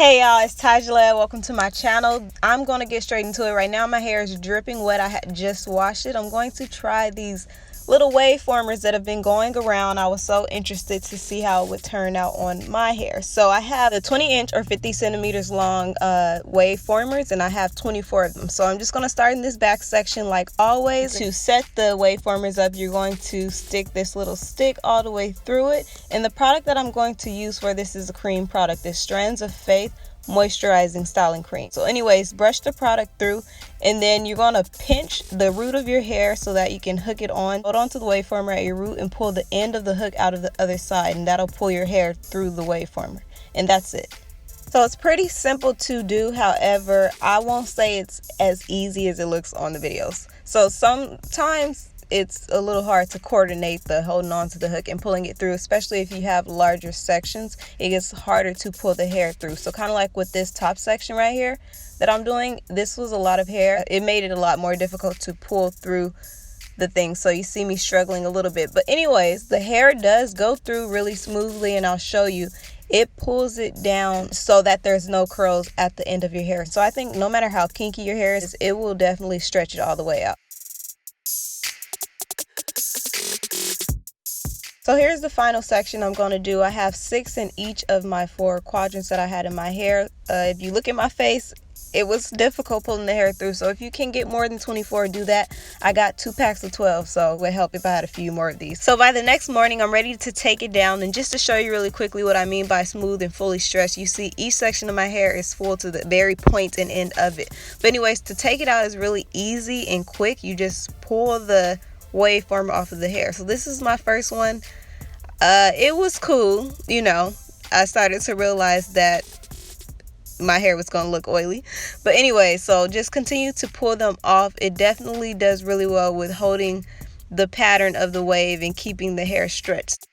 Hey y'all, it's Tajala. Welcome to my channel. I'm going to get straight into it right now. My hair is dripping wet. I had just washed it. I'm going to try these little wave formers that have been going around. I was so interested to see how it would turn out on my hair. So I have a 20-inch or 50 centimeters long wave formers, and I have 24 of them. So I'm just going to start in this back section like always. To set the wave formers up, you're going to stick this little stick all the way through it. And the product that I'm going to use for this is a cream product. This Strands of Faith moisturizing styling cream. So anyways, brush the product through, and then you're going to pinch the root of your hair so that you can hook it on. Hold on to the waveformer at your root and pull the end of the hook out of the other side, and that'll pull your hair through the waveformer. And that's it. So it's pretty simple to do. However, I won't say it's as easy as it looks on the videos. So sometimes it's a little hard to coordinate the holding on to the hook and pulling it through, especially if you have larger sections. It gets harder to pull the hair through. So kind of like with this top section right here that I'm doing, this was a lot of hair. It made it a lot more difficult to pull through the thing. So you see me struggling a little bit. But anyways, the hair does go through really smoothly, and I'll show you. It pulls it down so that there's no curls at the end of your hair. So I think no matter how kinky your hair is, it will definitely stretch it all the way out. So here's the final section I'm going to do. I have 6 in each of my 4 quadrants that I had in my hair. If you look at my face, it was difficult pulling the hair through. So if you can get more than 24, do that. I got 2 packs of 12, so it would help if I had a few more of these. So by the next morning, I'm ready to take it down. And just to show you really quickly what I mean by smooth and fully stretched, you see each section of my hair is full to the very point and end of it. But anyways, to take it out is really easy and quick. You just pull the waveformer off of the hair. So this is my first one. It was cool, you know. I started to realize that my hair was going to look oily. But anyway, so just continue to pull them off. It definitely does really well with holding the pattern of the wave and keeping the hair stretched.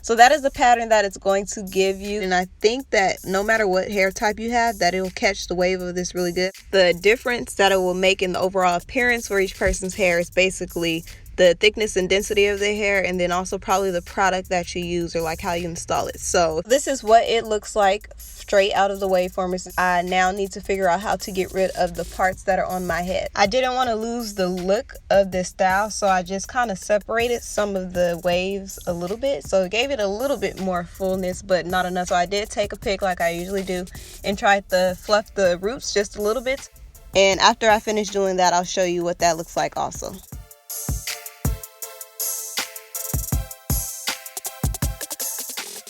So that is the pattern that it's going to give you. And I think that no matter what hair type you have, that it will catch the wave of this really good. The difference that it will make in the overall appearance for each person's hair is basically the thickness and density of the hair, and then also probably the product that you use or like how you install it. So this is what it looks like straight out of the waveformers. I now need to figure out how to get rid of the parts that are on my head. I didn't want to lose the look of this style, so I just kind of separated some of the waves a little bit, so it gave it a little bit more fullness, but not enough. So I did take a pick like I usually do and tried to fluff the roots just a little bit, and after I finish doing that, I'll show you what that looks like also.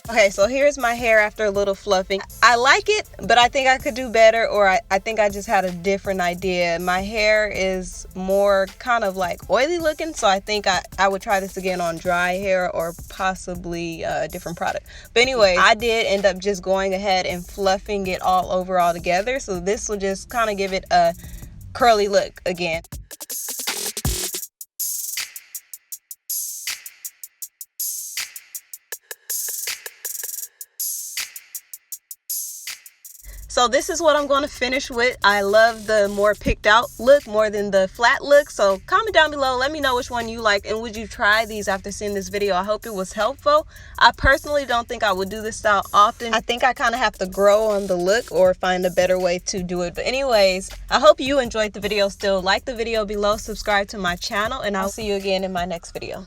Okay, so here's my hair after a little fluffing. I like it, but I think I could do better, or I think I just had a different idea. My hair is more kind of like oily looking, so I think I would try this again on dry hair or possibly a different product. But anyway, I did end up just going ahead and fluffing it all over all together. So this will just kind of give it a curly look again. So this is what I'm going to finish with. I love the more picked out look more than the flat look. So comment down below. Let me know which one you like, and would you try these after seeing this video. I hope it was helpful. I personally don't think I would do this style often. I think I kind of have to grow on the look or find a better way to do it. But anyways, I hope you enjoyed the video still. Like the video below, subscribe to my channel, and I'll see you again in my next video.